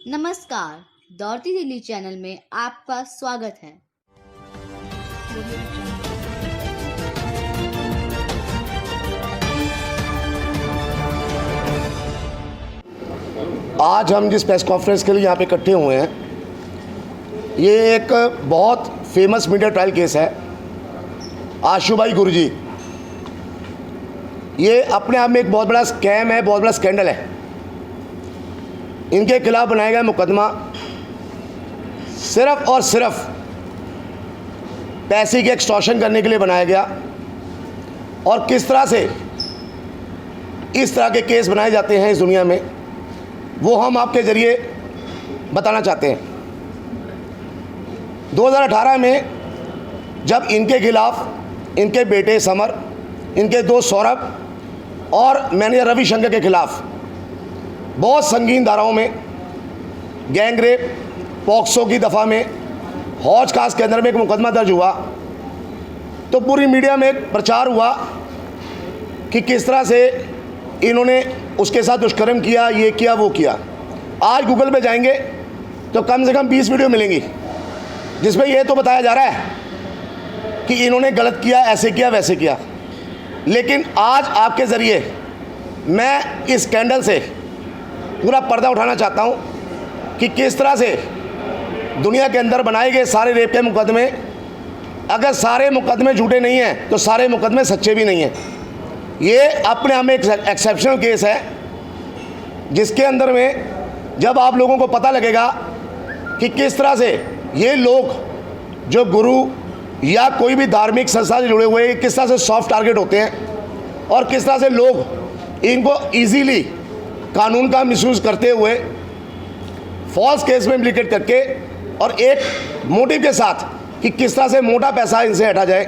नमस्कार, दौड़ती दिल्ली चैनल में आपका स्वागत है। आज हम जिस प्रेस कॉन्फ्रेंस के लिए यहाँ पे इकट्ठे हुए हैं, ये एक बहुत फेमस मीडिया ट्रायल केस है। आशुभाई गुरुजी, ये अपने आप में एक बहुत बड़ा स्कैम है, बहुत बड़ा स्कैंडल है। इनके खिलाफ बनाया गया मुकदमा सिर्फ और सिर्फ पैसे की एक्सटॉर्शन करने के लिए बनाया गया। और किस तरह से इस तरह के केस बनाए जाते हैं इस दुनिया में, वो हम आपके ज़रिए बताना चाहते हैं। 2018 में जब इनके खिलाफ इनके बेटे समर, इनके दोस्त सौरभ और मैनेजर रविशंकर के खिलाफ बहुत संगीन धाराओं में गैंग रेप, पॉक्सो की दफ़ा में हौज खास के अंदर में एक मुकदमा दर्ज हुआ, तो पूरी मीडिया में एक प्रचार हुआ कि किस तरह से इन्होंने उसके साथ दुष्कर्म किया, ये किया, वो किया। आज गूगल पे जाएंगे तो कम से कम 20 वीडियो मिलेंगी जिसमें ये तो बताया जा रहा है कि इन्होंने गलत किया, ऐसे किया, वैसे किया। लेकिन आज आपके ज़रिए मैं इस स्कैंडल से पूरा पर्दा उठाना चाहता हूँ कि किस तरह से दुनिया के अंदर बनाए गए सारे रेप के मुकदमे, अगर सारे मुकदमे झूठे नहीं हैं तो सारे मुकदमे सच्चे भी नहीं हैं। ये अपने आप में एक एक्सेप्शनल केस है जिसके अंदर में जब आप लोगों को पता लगेगा कि किस तरह से ये लोग जो गुरु या कोई भी धार्मिक संस्था से जुड़े हुए हैं, किस तरह से सॉफ्ट टारगेट होते हैं और किस तरह से लोग इनको इजीली कानून का मिसयूज़ करते हुए फॉल्स केस में इम्प्लीकेट करके और एक मोटिव के साथ कि किस तरह से मोटा पैसा इनसे हटा जाए,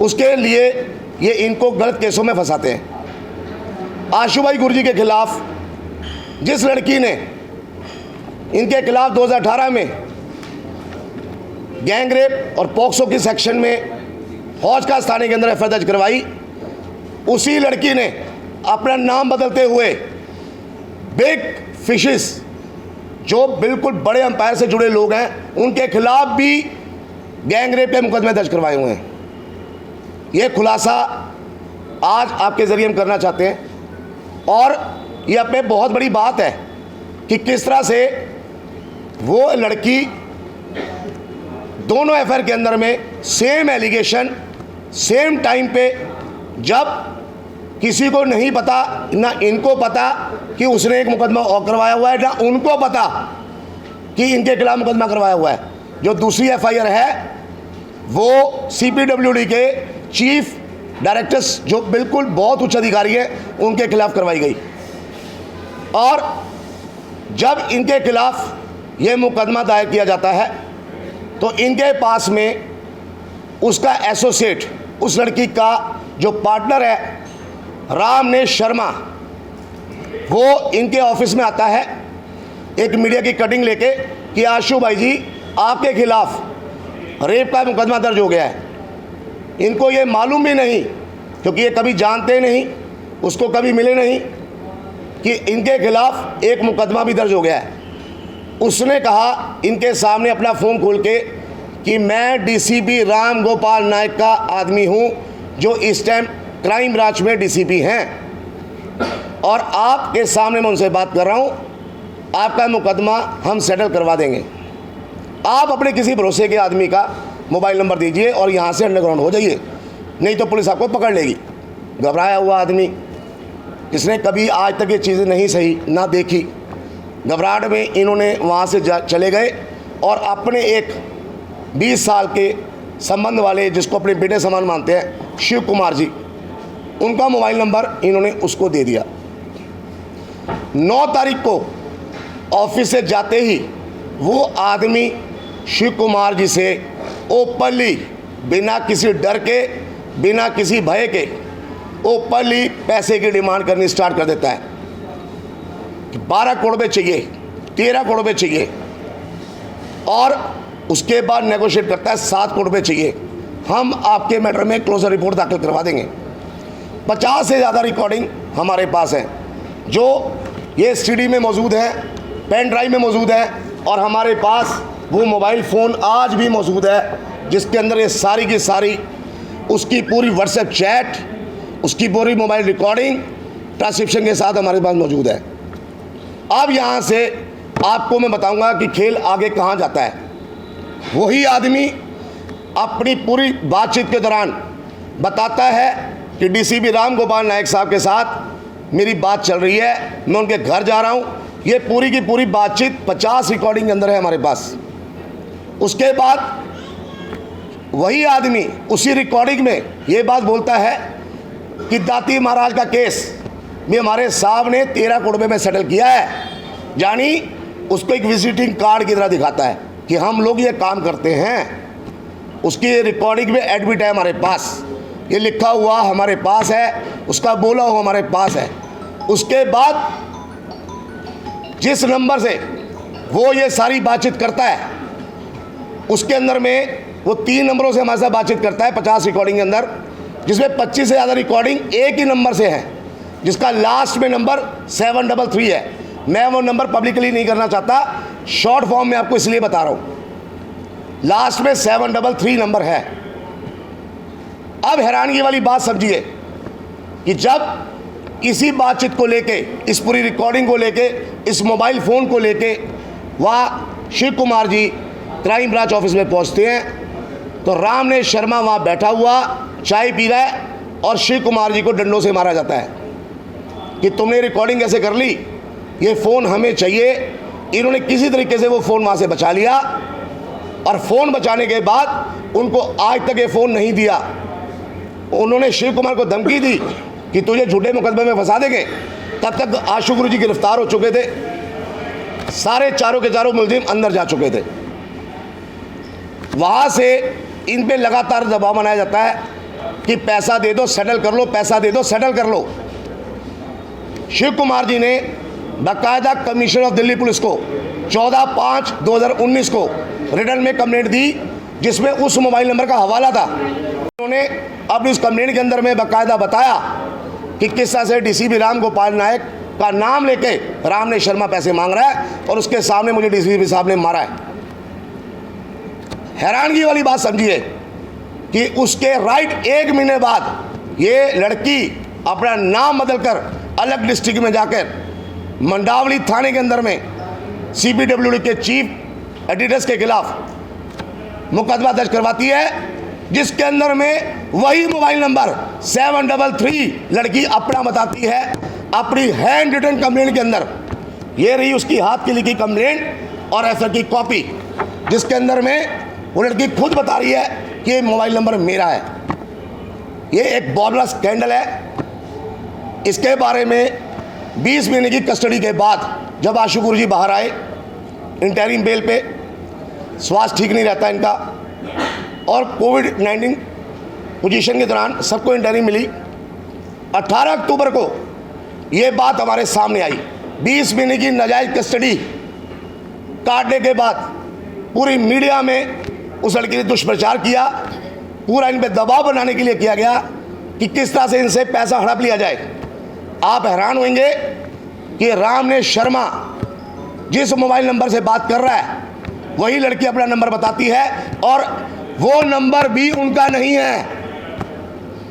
उसके लिए ये इनको गलत केसों में फंसाते हैं। आशुभाई गुरुजी के खिलाफ जिस लड़की ने इनके खिलाफ 2018 में गैंग रेप और पॉक्सो की सेक्शन में हौज खास थाने के अंदर एफआईआर दर्ज करवाई, उसी लड़की ने अपना नाम बदलते हुए बिग फिशेस, जो बिल्कुल बड़े अंपायर से जुड़े लोग हैं, उनके खिलाफ भी गैंग रेप के मुकदमे दर्ज करवाए हुए हैं। ये खुलासा आज आपके ज़रिए हम करना चाहते हैं और ये अपने बहुत बड़ी बात है कि किस तरह से वो लड़की दोनों एफआईआर के अंदर में सेम एलिगेशन सेम टाइम पे, जब किसी को नहीं पता, ना इनको पता कि उसने एक मुकदमा और करवाया हुआ है, ना उनको पता कि इनके खिलाफ मुकदमा करवाया हुआ है। जो दूसरी एफआईआर है वो सीपीडब्ल्यूडी के चीफ डायरेक्टर्स, जो बिल्कुल बहुत उच्च अधिकारी हैं, उनके खिलाफ करवाई गई। और जब इनके खिलाफ ये मुकदमा दायर किया जाता है तो इनके पास में उसका एसोसिएट, उस लड़की का जो पार्टनर है रामनेश शर्मा, वो इनके ऑफिस में आता है एक मीडिया की कटिंग लेके कि आशु भाई जी, आपके खिलाफ रेप का मुकदमा दर्ज हो गया है। इनको ये मालूम भी नहीं, क्योंकि ये कभी जानते नहीं, उसको कभी मिले नहीं कि इनके खिलाफ एक मुकदमा भी दर्ज हो गया है। उसने कहा इनके सामने अपना फ़ोन खोल के कि मैं डीसीपी राम गोपाल नायक का आदमी हूँ, जो इस टाइम क्राइम ब्रांच में डीसीपी हैं, और आपके सामने मैं उनसे बात कर रहा हूँ, आपका मुकदमा हम सेटल करवा देंगे। आप अपने किसी भरोसे के आदमी का मोबाइल नंबर दीजिए और यहाँ से अंडरग्राउंड हो जाइए, नहीं तो पुलिस आपको पकड़ लेगी। घबराया हुआ आदमी, जिसने कभी आज तक ये चीज़ें नहीं सही ना देखी, घबराहट में इन्होंने वहाँ से चले गए और अपने एक 20 साल के संबंध वाले, जिसको अपने बेटे समान मानते हैं, शिव कुमार जी, उनका मोबाइल नंबर इन्होंने उसको दे दिया। 9 तारीख को ऑफिस से जाते ही वो आदमी शिव कुमार जी से ओपनली, बिना किसी डर के, बिना किसी भय के, ओपनली पैसे की डिमांड करनी स्टार्ट कर देता है कि 12 करोड़ रुपये चाहिए, 13 करोड़ रुपये चाहिए, और उसके बाद नेगोशिएट करता है 7 करोड़ रुपये चाहिए, हम आपके मैटर में क्लोजर रिपोर्ट दाखिल करवा देंगे। 50 से ज़्यादा रिकॉर्डिंग हमारे पास है जो ये सीडी में मौजूद है। पेन ड्राइव में मौजूद है और हमारे पास वो मोबाइल फ़ोन आज भी मौजूद है जिसके अंदर ये सारी की सारी उसकी पूरी व्हाट्सएप चैट, उसकी पूरी मोबाइल रिकॉर्डिंग ट्रांसक्रिप्शन के साथ हमारे पास मौजूद है। अब यहाँ से आपको मैं बताऊँगा कि खेल आगे कहाँ जाता है। वही आदमी अपनी पूरी बातचीत के दौरान बताता है कि डीसीपी राम गोपाल नायक साहब के साथ मेरी बात चल रही है, मैं उनके घर जा रहा हूँ। ये पूरी की पूरी बातचीत 50 रिकॉर्डिंग के अंदर है हमारे पास। उसके बाद वही आदमी उसी रिकॉर्डिंग में ये बात बोलता है कि दाती महाराज का केस भी हमारे साहब ने 13 करोड़ में सेटल किया है, यानी उसको एक विजिटिंग कार्ड की तरह दिखाता है कि हम लोग ये काम करते हैं। उसकी रिकॉर्डिंग में एडमिट है हमारे पास, ये लिखा हुआ हमारे पास है, उसका बोला हुआ हमारे पास है। उसके बाद जिस नंबर से वो ये सारी बातचीत करता है उसके अंदर में वो 3 नंबरों से हमारे साथ बातचीत करता है 50 रिकॉर्डिंग के अंदर, जिसमें 25 से ज़्यादा रिकॉर्डिंग एक ही नंबर से है जिसका लास्ट में नंबर 733 है। मैं वो नंबर पब्लिकली नहीं करना चाहता, शॉर्ट फॉर्म में आपको इसलिए बता रहा हूँ। लास्ट में 733 नंबर है। अब हैरानगी वाली बात समझिए कि जब इसी बातचीत को लेके, इस पूरी रिकॉर्डिंग को लेके, इस मोबाइल फ़ोन को लेके वहाँ Shiv Kumar ji crime branch office में पहुँचते हैं तो रामने शर्मा वहाँ बैठा हुआ चाय पी रहा है और शिव कुमार जी को डंडों से मारा जाता है कि तुमने रिकॉर्डिंग कैसे कर ली, ये फ़ोन हमें चाहिए। इन्होंने किसी तरीके से वो फ़ोन वहाँ से बचा लिया और फ़ोन बचाने के बाद उनको आज तक ये फ़ोन नहीं दिया। उन्होंने शिव कुमार को धमकी दी कि तुझे झूठे मुकदमे में फंसा देंगे। तब तक आशु गुरु जी गिरफ्तार हो चुके थे, सारे चारों के चारों मुलजिम अंदर जा चुके थे। वहाँ से इन पे लगातार दबाव बनाया जाता है कि पैसा दे दो सेटल कर लो, पैसा दे दो सेटल कर लो। शिव कुमार जी ने बाकायदा कमिश्नर ऑफ दिल्ली पुलिस को 14/5/2019 को रिटर्न में कंप्लेंट दी जिसमें उस मोबाइल नंबर का हवाला था। उन्होंने अपनी उस कंप्लेंट के अंदर में बाकायदा बताया कि किस तरह से डीसीपी राम गोपाल नायक का नाम लेके रामने शर्मा पैसे मांग रहा है और उसके सामने मुझे डीसीपी साहब ने मारा है। हैरानगी वाली बात समझिए कि उसके राइट 1 महीने बाद ये लड़की अपना नाम बदलकर अलग डिस्ट्रिक्ट में जाकर मंडावली थाने के अंदर में सीपीडब्ल्यूडी के चीफ एडिटर्स के खिलाफ मुकदमा दर्ज करवाती है जिसके अंदर में वही मोबाइल नंबर 733 लड़की अपना बताती है अपनी हैंड रिटन कंप्लेंट के अंदर। ये रही उसकी हाथ की लिखी कंप्लेंट और एफआईआर की कॉपी जिसके अंदर में वो लड़की खुद बता रही है कि ये मोबाइल नंबर मेरा है। ये एक बॉबला स्कैंडल है। इसके बारे में 20 महीने की कस्टडी के बाद जब आशु गुरु जी बाहर आए इंटरिम बेल पे, स्वास्थ्य ठीक नहीं रहता इनका और कोविड-19 पोजीशन के दौरान सबको इंटरिम मिली। 18 अक्टूबर को ये बात हमारे सामने आई। 20 महीने की नाजायज़ कस्टडी काटने के बाद पूरी मीडिया में उस लड़की ने दुष्प्रचार किया, पूरा इन पे दबाव बनाने के लिए किया गया कि किस तरह से इनसे पैसा हड़प लिया जाए। आप हैरान होंगे कि रामने शर्मा जिस मोबाइल नंबर से बात कर रहा है वही लड़की अपना नंबर बताती है और वो नंबर भी उनका नहीं है,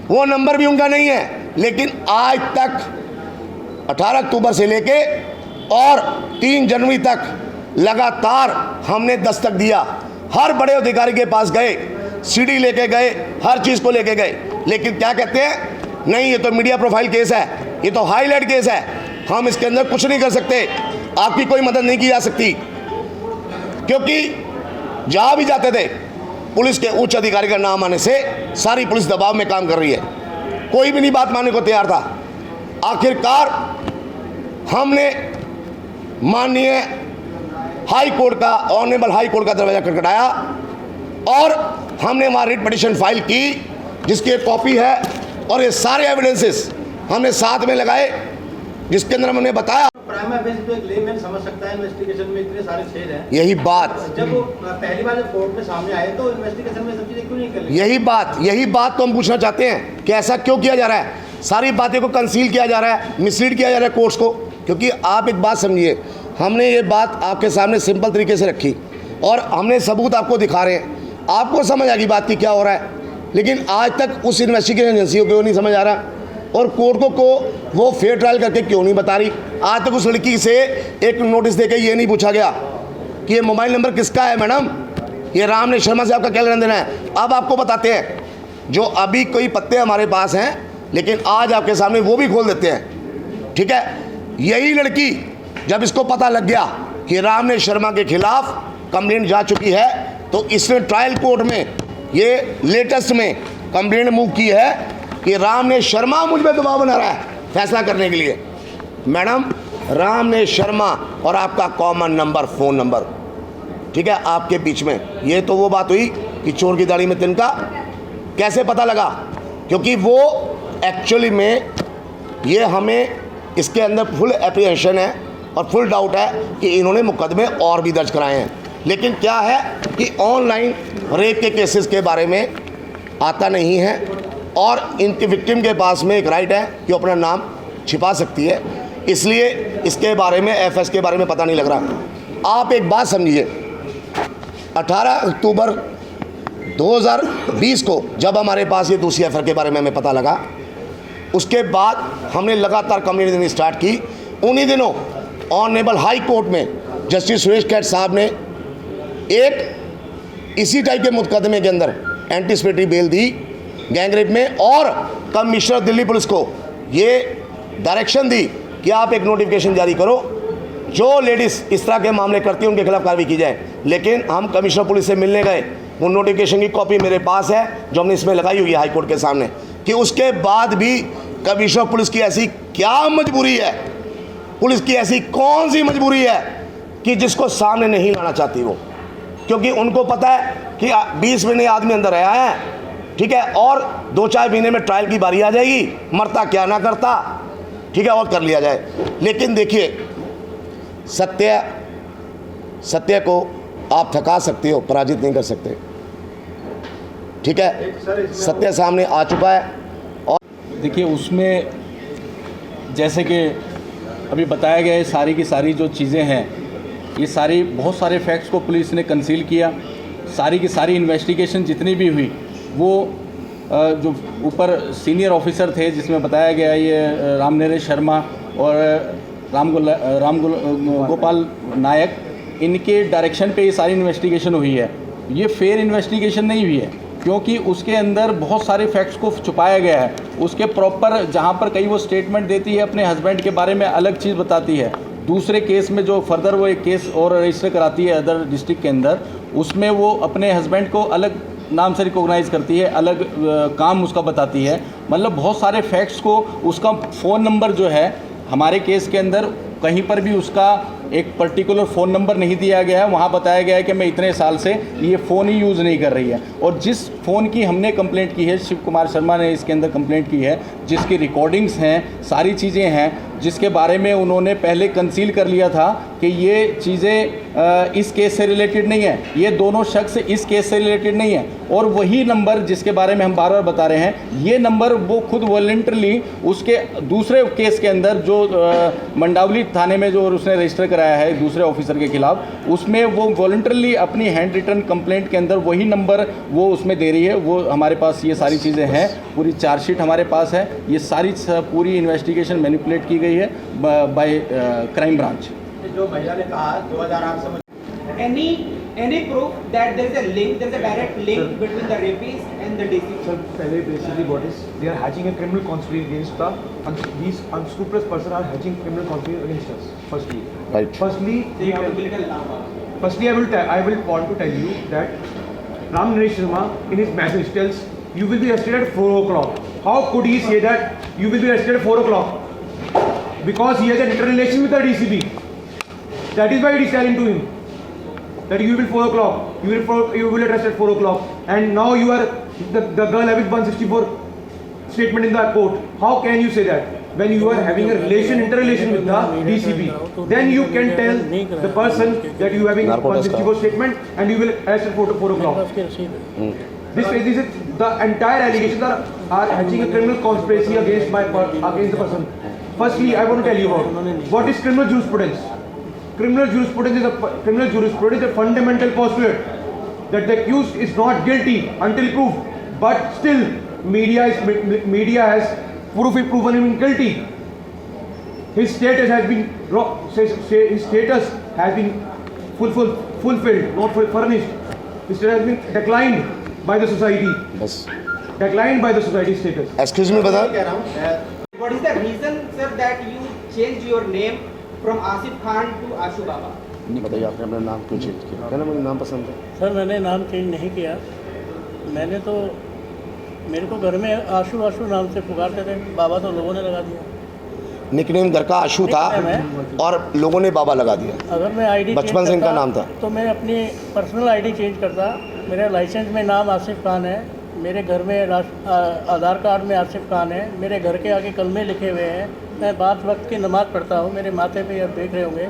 वो नंबर भी उनका नहीं है। लेकिन आज तक 18 अक्टूबर से लेके और 3 जनवरी तक लगातार हमने दस्तक दिया। हर बड़े अधिकारी के पास गए, सीडी लेके गए, हर चीज़ को लेके गए, लेकिन क्या कहते हैं, नहीं ये तो मीडिया प्रोफाइल केस है, ये तो हाईलाइट केस है, हम इसके अंदर कुछ नहीं कर सकते, आपकी कोई मदद नहीं की जा सकती। क्योंकि जहाँ भी जाते थे पुलिस के उच्च अधिकारी का नाम आने से सारी पुलिस दबाव में काम कर रही है, कोई भी नहीं बात मानने को तैयार था। आखिरकार हमने माननीय हाई कोर्ट का, ऑनरेबल हाई कोर्ट का दरवाज़ा खटखटाया और हमने वहाँ रिट पिटीशन फाइल की जिसकी एक कॉपी है और ये सारे एविडेंसेस हमने साथ में लगाए जिसके अंदर हमने बताया। प्राइम एविडेंस तो एक लेमैन समझ सकता है, इन्वेस्टिगेशन में इतने सारे छेद हैं। यही बात जब वो पहली बार जब कोर्ट में सामने आए तो इन्वेस्टिगेशन में सब चीजें क्यों नहीं कर ली? यही बात तो हम पूछना चाहते हैं कि ऐसा क्यों किया जा रहा है, सारी बातें को कंसील किया जा रहा है, मिसलीड किया जा रहा है कोर्ट्स को। क्योंकि आप एक बात समझिए, हमने ये बात आपके सामने सिंपल तरीके से रखी और हमने सबूत आपको दिखा रहे हैं, आपको समझ आ गई बात की क्या हो रहा है। लेकिन आज तक उस इन्वेस्टिगेशन एजेंसी को नहीं समझ आ रहा और कोर्ट को वो फेयर ट्रायल करके क्यों नहीं बता रही। आज तक उस लड़की से एक नोटिस देके ये नहीं पूछा गया कि ये मोबाइल नंबर किसका है मैडम, ये रामनेश शर्मा से आपका क्या लेना देना है। अब आपको बताते हैं, जो अभी कोई पत्ते हमारे पास हैं लेकिन आज आपके सामने वो भी खोल देते हैं, ठीक है। यही लड़की जब इसको पता लग गया कि रामनेश शर्मा के खिलाफ कंप्लेंट जा चुकी है तो इसने ट्रायल कोर्ट में ये लेटेस्ट में कंप्लेंट मूव की है कि रामनेश शर्मा मुझ पर दबाव बना रहा है फैसला करने के लिए। मैडम, रामनेश शर्मा और आपका कॉमन नंबर, फ़ोन नंबर, ठीक है, आपके बीच में ये तो वो बात हुई कि चोर की दाढ़ी में तिनका कैसे पता लगा, क्योंकि वो एक्चुअली में ये हमें इसके अंदर फुल एप्रीहेंशन है और फुल डाउट है कि इन्होंने मुकदमे और भी दर्ज कराए हैं। लेकिन क्या है कि ऑनलाइन रेप के केसेस के बारे में आता नहीं है और इनके विक्टिम के पास में एक राइट है कि अपना नाम छिपा सकती है, इसलिए इसके बारे में एफएस के बारे में पता नहीं लग रहा। आप एक बात समझिए, 18 अक्टूबर 2020 को जब हमारे पास ये दूसरी एफआईआर के बारे में हमें पता लगा, उसके बाद हमने लगातार कंप्लेंट देनी स्टार्ट की। उन्हीं दिनों ऑनरेबल हाई कोर्ट में जस्टिस सुरेश कैट साहब ने एक इसी टाइप के मुकदमे के अंदर एंटीसिपेटरी बेल दी गैंगरेप में, और कमिश्नर दिल्ली पुलिस को ये डायरेक्शन दी कि आप एक नोटिफिकेशन जारी करो, जो लेडीज़ इस तरह के मामले करती हैं उनके खिलाफ कार्रवाई की जाए। लेकिन हम कमिश्नर पुलिस से मिलने गए, वो नोटिफिकेशन की कॉपी मेरे पास है जो हमने इसमें लगाई हुई है हाई कोर्ट के सामने, कि उसके बाद भी कमिश्नर पुलिस की ऐसी क्या मजबूरी है, पुलिस की ऐसी कौन सी मजबूरी है कि जिसको सामने नहीं लाना चाहती वो, क्योंकि उनको पता है कि 20 महीने आदमी अंदर आया है, ठीक है, और 2-4 महीने में ट्रायल की बारी आ जाएगी, मरता क्या ना करता, ठीक है, और कर लिया जाए। लेकिन देखिए, सत्य को आप थका सकते हो, पराजित नहीं कर सकते, ठीक है। सत्य सामने आ चुका है। और देखिए, उसमें जैसे कि अभी बताया गया है, सारी की सारी जो चीज़ें हैं, ये सारी बहुत सारे फैक्ट्स को पुलिस ने कंसील किया। सारी की सारी इन्वेस्टिगेशन जितनी भी हुई, वो जो ऊपर सीनियर ऑफिसर थे, जिसमें बताया गया ये रामनेश शर्मा और गोपाल नायक, इनके डायरेक्शन पे ये सारी इन्वेस्टिगेशन हुई है। ये फेयर इन्वेस्टिगेशन नहीं हुई है, क्योंकि उसके अंदर बहुत सारे फैक्ट्स को छुपाया गया है। उसके प्रॉपर जहाँ पर कहीं वो स्टेटमेंट देती है अपने हस्बैंड के बारे में अलग चीज़ बताती है, दूसरे केस में जो फर्दर वो एक केस और रजिस्टर कराती है अदर डिस्ट्रिक्ट के अंदर, उसमें वो अपने हस्बैंड को अलग नाम से रिकॉग्नाइज़ करती है, अलग काम उसका बताती है। मतलब बहुत सारे फैक्ट्स को, उसका फ़ोन नंबर जो है हमारे केस के अंदर कहीं पर भी उसका एक पर्टिकुलर फ़ोन नंबर नहीं दिया गया है। वहाँ बताया गया है कि मैं इतने साल से ये फ़ोन ही यूज़ नहीं कर रही है। और जिस फ़ोन की हमने कंप्लेंट की है, शिव कुमार शर्मा ने इसके अंदर कंप्लेंट की है, जिसकी रिकॉर्डिंग्स हैं, सारी चीज़ें हैं, जिसके बारे में उन्होंने पहले कंसील कर लिया था कि ये चीज़ें इस केस से रिलेटेड नहीं है, ये दोनों शख्स इस केस से रिलेटेड नहीं है। और वही नंबर जिसके बारे में हम बार बार बता रहे हैं, ये नंबर वो खुद वॉलंटरली उसके दूसरे केस के अंदर जो मंडावली थाने में जो उसने रजिस्टर कराया है दूसरे ऑफिसर के खिलाफ, उसमें वो वॉलंटरली अपनी हैंड रिटन कंप्लेंट के अंदर वही नंबर वो उसमें दे रही है। वो हमारे पास ये सारी चीज़ें हैं, पूरी चार्जशीट हमारे पास है, ये सारी पूरी इन्वेस्टिगेशन मैनिपुलेट की गई है बाय क्राइम ब्रांच। जो महिला ने कहा 2008 से any proof that there is a link, there is a direct link between the rapist and the deceased? Sir, basically what is, they are hatching a criminal conspiracy against the, these unscrupulous persons are hatching criminal conspiracy against us, firstly. Right. Firstly, So you have to build a lava. firstly I will want to tell you that Ramnesh Sharma in his message tells you will be arrested at 4 o'clock. How could he say that you will be arrested at 4 o'clock? Because he has an interrelation with the DCP. That is why it is telling to him that you will 4 o'clock, you will arrest at 4 o'clock, and now you are the girl having 164 statement in the court. How can you say that when you are having a interrelation with the DCP? Then you can tell the person that you are having 164 statement and you will arrest at 4 o'clock. This is the entire allegations are hatching a criminal conspiracy against the person. Firstly, I want to tell you about what is criminal jurisprudence. criminal jurisprudence is a fundamental postulate that the accused is not guilty until proved, but still media has proven him guilty. His status has been fulfilled, not furnished. His status has been declined by the society. बस Declined by the society status. Excuse me बता कह रहा हूँ What is the reason, sir, that you changed your name from Asif Khan to Ashu Baba? बताइए आपने अपना नाम क्यों चेंज किया? कहना मुझे नाम पसंद है। सर मैंने नाम चेंज नहीं किया। मैंने तो मेरे को घर में आशु आशु नाम से पुकारते थे, बाबा तो लोगों ने लगा दिया। निकनेम घर का आशु था और लोगों ने बाबा लगा दिया। अगर मैं आईडी बचपन से इनका नाम था। तो मैं अपनी पर्सनल आईडी चेंज करता। मेरे लाइसेंस में नाम आसिफ खान है, मेरे घर में आधार कार्ड में आसिफ खान है, मेरे घर के आगे कलमे लिखे हुए हैं, मैं 5 वक्त की नमाज़ पढ़ता हूँ, मेरे माथे पे आप देख रहे होंगे,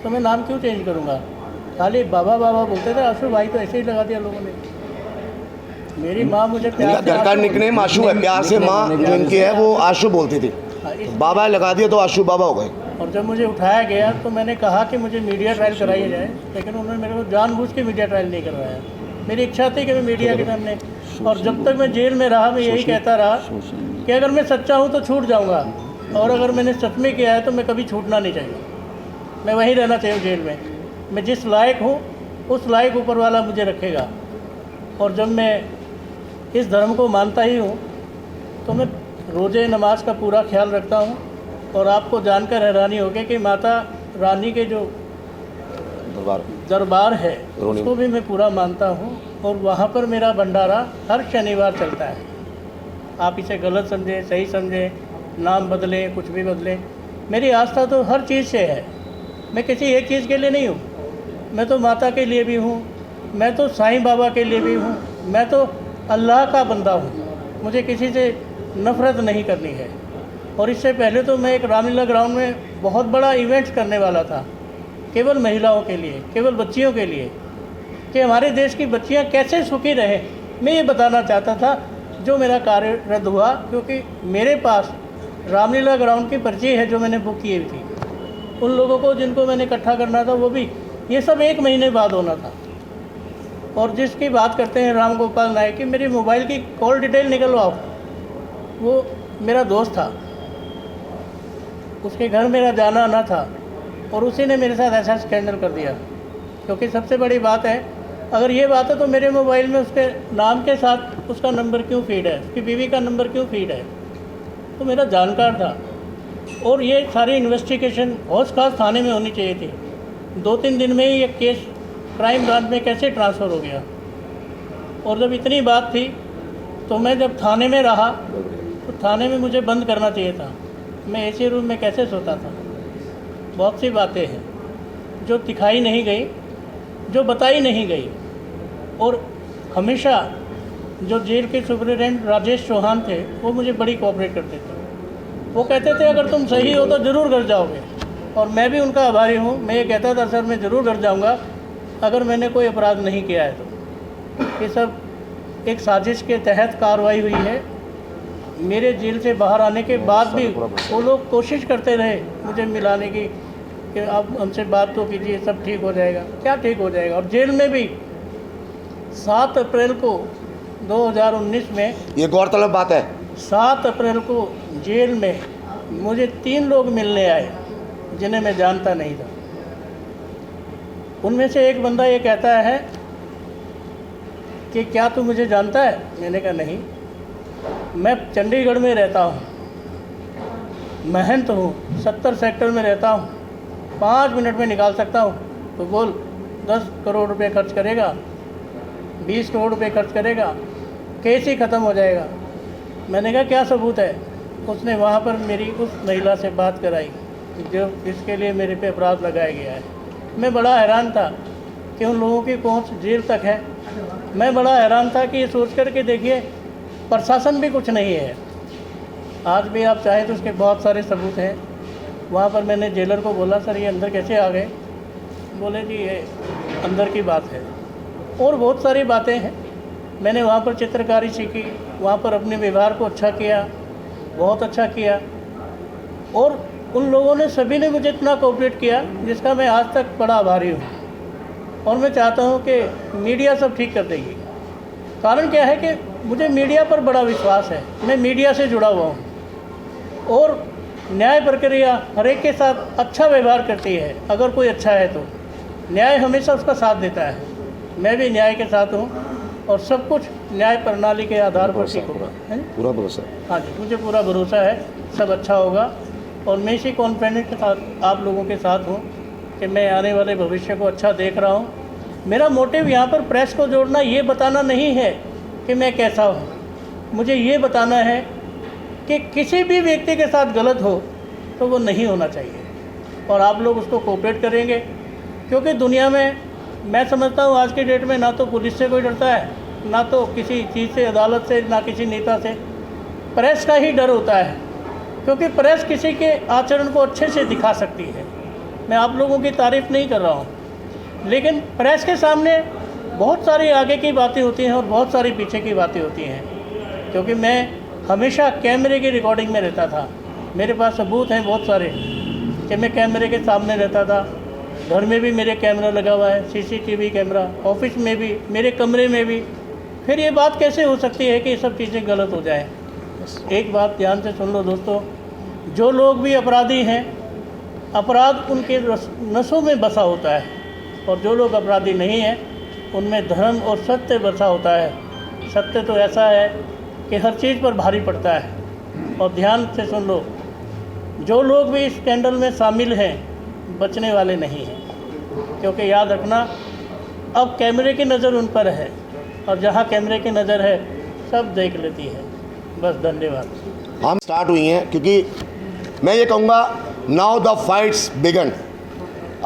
तो मैं नाम क्यों चेंज करूँगा? खाली बाबा बाबा बोलते थे, आशु भाई तो ऐसे ही लगा दिया लोगों ने। मेरी माँ मुझे प्यार इनका से घर का आशु निकनेम आशु है, प्यार से माँ जो इनकी है वो आशु बोलती थी। बाबा लगा दिया तो आशु बाबा हो गए। और जब मुझे उठाया गया तो मैंने कहा कि मुझे मीडिया ट्रायल कराई जाए, लेकिन उन्होंने मेरे को जानबूझ के मीडिया ट्रायल नहीं करवाया। मेरी इच्छा थी कि मैं मीडिया के सामने, और जब तक मैं जेल में रहा मैं यही कहता रहा कि अगर मैं सच्चा हूँ तो छूट जाऊँगा, और अगर मैंने सच में किया है तो मैं कभी छूटना नहीं चाहिए, मैं वहीं रहना चाहिए जेल में। मैं जिस लायक हूँ उस लायक ऊपर वाला मुझे रखेगा। और जब मैं इस धर्म को मानता ही हूँ तो मैं रोज़े नमाज का पूरा ख्याल रखता हूँ। और आपको जानकर हैरानी होगी कि माता रानी के जो दरबार है उसको भी मैं पूरा मानता हूँ, और वहाँ पर मेरा भंडारा हर शनिवार चलता है। आप इसे गलत समझें, सही समझें, नाम बदलें, कुछ भी बदलें, मेरी आस्था तो हर चीज़ से है। मैं किसी एक चीज़ के लिए नहीं हूँ, मैं तो माता के लिए भी हूँ, मैं तो साईं बाबा के लिए भी हूँ, मैं तो अल्लाह का बंदा हूँ। मुझे किसी से नफ़रत नहीं करनी है। और इससे पहले तो मैं एक रामलीला ग्राउंड में बहुत बड़ा इवेंट करने वाला था, केवल महिलाओं के लिए, केवल बच्चियों के लिए, कि हमारे देश की बच्चियां कैसे सुखी रहें, मैं ये बताना चाहता था। जो मेरा कार्य रद्द हुआ क्योंकि मेरे पास रामलीला ग्राउंड की पर्ची है जो मैंने बुक की हुई थी। उन लोगों को जिनको मैंने इकट्ठा करना था वो भी, ये सब 1 महीने बाद होना था। और जिसकी बात करते हैं राम गोपाल नायक की, मेरी मोबाइल की कॉल डिटेल निकलवाओ, वो मेरा दोस्त था, उसके घर मेरा जाना आना था, और उसी ने मेरे साथ ऐसा स्कैंडल कर दिया। क्योंकि सबसे बड़ी बात है, अगर ये बात है तो मेरे मोबाइल में उसके नाम के साथ उसका नंबर क्यों फीड है, उसकी बीवी का नंबर क्यों फीड है? तो मेरा जानकार था। और ये सारी इन्वेस्टिगेशन हौस खास थाने में होनी चाहिए थी। 2-3 दिन में ही ये केस क्राइम ब्रांच में कैसे ट्रांसफ़र हो गया? और जब इतनी बात थी तो मैं जब थाने में रहा तो थाने में मुझे बंद करना चाहिए था। मैं एसी रूम में कैसे सोता था? बहुत सी बातें हैं जो दिखाई नहीं गई, जो बताई नहीं गई। और हमेशा जो जेल के सुपरिटेंडेंट राजेश चौहान थे वो मुझे बड़ी कोऑपरेट करते थे। वो कहते थे अगर तुम सही हो तो ज़रूर घर जाओगे, और मैं भी उनका आभारी हूँ। मैं ये कहता था सर मैं ज़रूर घर जाऊँगा अगर मैंने कोई अपराध नहीं किया है तो। ये सब एक साजिश के तहत कार्रवाई हुई है। मेरे जेल से बाहर आने के बाद भी वो लोग कोशिश करते रहे मुझे मिलाने की कि आप हमसे बात तो कीजिए, सब ठीक हो जाएगा। क्या ठीक हो जाएगा? और जेल में भी 7 अप्रैल को 2019 में, ये गौरतलब बात है, 7 अप्रैल को जेल में मुझे 3 लोग मिलने आए जिन्हें मैं जानता नहीं था। उनमें से एक बंदा ये कहता है कि क्या तू मुझे जानता है? मैंने कहा नहीं, मैं चंडीगढ़ में रहता हूँ, महंत हूँ, 70 सेक्टर में रहता हूँ, 5 मिनट में निकाल सकता हूँ। तो बोल 10 करोड़ रुपए खर्च करेगा, 20 करोड़ रुपए खर्च करेगा, केस ही ख़त्म हो जाएगा। मैंने कहा क्या सबूत है? उसने वहाँ पर मेरी उस महिला से बात कराई जो इसके लिए मेरे पे अपराध लगाया गया है। मैं बड़ा हैरान था कि उन लोगों की पहुँच जेल तक है। मैं बड़ा हैरान था कि ये सोच कर के देखिए प्रशासन भी कुछ नहीं है। आज भी आप चाहें तो उसके बहुत सारे सबूत हैं। वहाँ पर मैंने जेलर को बोला सर ये अंदर कैसे आ गए? बोले जी ये अंदर की बात है। और बहुत सारी बातें हैं। मैंने वहाँ पर चित्रकारी सीखी, वहाँ पर अपने व्यवहार को अच्छा किया, बहुत अच्छा किया। और उन लोगों ने सभी ने मुझे इतना कोऑपरेट किया जिसका मैं आज तक बड़ा आभारी हूँ। और मैं चाहता हूँ कि मीडिया सब ठीक कर देगी। कारण क्या है कि मुझे मीडिया पर बड़ा विश्वास है, मैं मीडिया से जुड़ा हुआ हूँ और न्याय प्रक्रिया हर एक के साथ अच्छा व्यवहार करती है। अगर कोई अच्छा है तो न्याय हमेशा उसका साथ देता है। मैं भी न्याय के साथ हूँ और सब कुछ न्याय प्रणाली के आधार पर ठीक होगा। पूरा भरोसा। हाँ जी, मुझे पूरा भरोसा है सब अच्छा होगा और मैं इसी कॉन्फिडेंस के साथ आप लोगों के साथ हूँ कि मैं आने वाले भविष्य को अच्छा देख रहा हूँ। मेरा मोटिव यहाँ पर प्रेस को जोड़ना ये बताना नहीं है कि मैं कैसा हूँ, मुझे ये बताना है कि किसी भी व्यक्ति के साथ गलत हो तो वो नहीं होना चाहिए और आप लोग उसको कोऑपरेट करेंगे। क्योंकि दुनिया में मैं समझता हूँ आज के डेट में ना तो पुलिस से कोई डरता है, ना तो किसी चीज़ से, अदालत से, ना किसी नेता से। प्रेस का ही डर होता है क्योंकि प्रेस किसी के आचरण को अच्छे से दिखा सकती है। मैं आप लोगों की तारीफ़ नहीं कर रहा हूँ, लेकिन प्रेस के सामने बहुत सारी आगे की बातें होती हैं और बहुत सारी पीछे की बातें होती हैं। क्योंकि मैं हमेशा कैमरे की रिकॉर्डिंग में रहता था, मेरे पास सबूत हैं बहुत सारे कि मैं कैमरे के सामने रहता था। घर में भी मेरे कैमरा लगा हुआ है, सीसीटीवी कैमरा, ऑफिस में भी, मेरे कमरे में भी। फिर ये बात कैसे हो सकती है कि ये सब चीज़ें गलत हो जाएं? एक बात ध्यान से सुन लो दोस्तों, जो लोग भी अपराधी हैं, अपराध उनके नसों में बसा होता है और जो लोग अपराधी नहीं हैं उनमें धर्म और सत्य बसा होता है। सत्य तो ऐसा है कि हर चीज़ पर भारी पड़ता है। और ध्यान से सुन लो, जो लोग भी इस स्कैंडल में शामिल हैं बचने वाले नहीं हैं, क्योंकि याद रखना अब कैमरे की नज़र उन पर है और जहाँ कैमरे की नज़र है सब देख लेती है। बस धन्यवाद। हम स्टार्ट हुई हैं क्योंकि मैं ये कहूँगा नाउ द फाइट्स बिगन।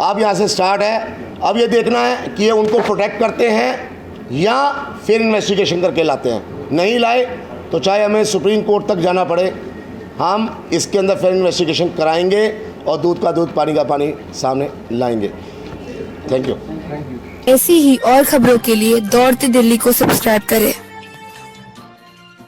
अब यहाँ से स्टार्ट है। अब ये देखना है कि ये उनको प्रोटेक्ट करते हैं या फिर इन्वेस्टिगेशन करके लाते हैं। नहीं लाए तो चाहे हमें सुप्रीम कोर्ट तक जाना पड़े, हम इसके अंदर फिर इन्वेस्टिगेशन कराएंगे और दूध का दूध, पानी का पानी सामने लाएंगे। Thank you. ऐसी ही और खबरों के लिए दौड़ती दिल्ली को सब्सक्राइब करें।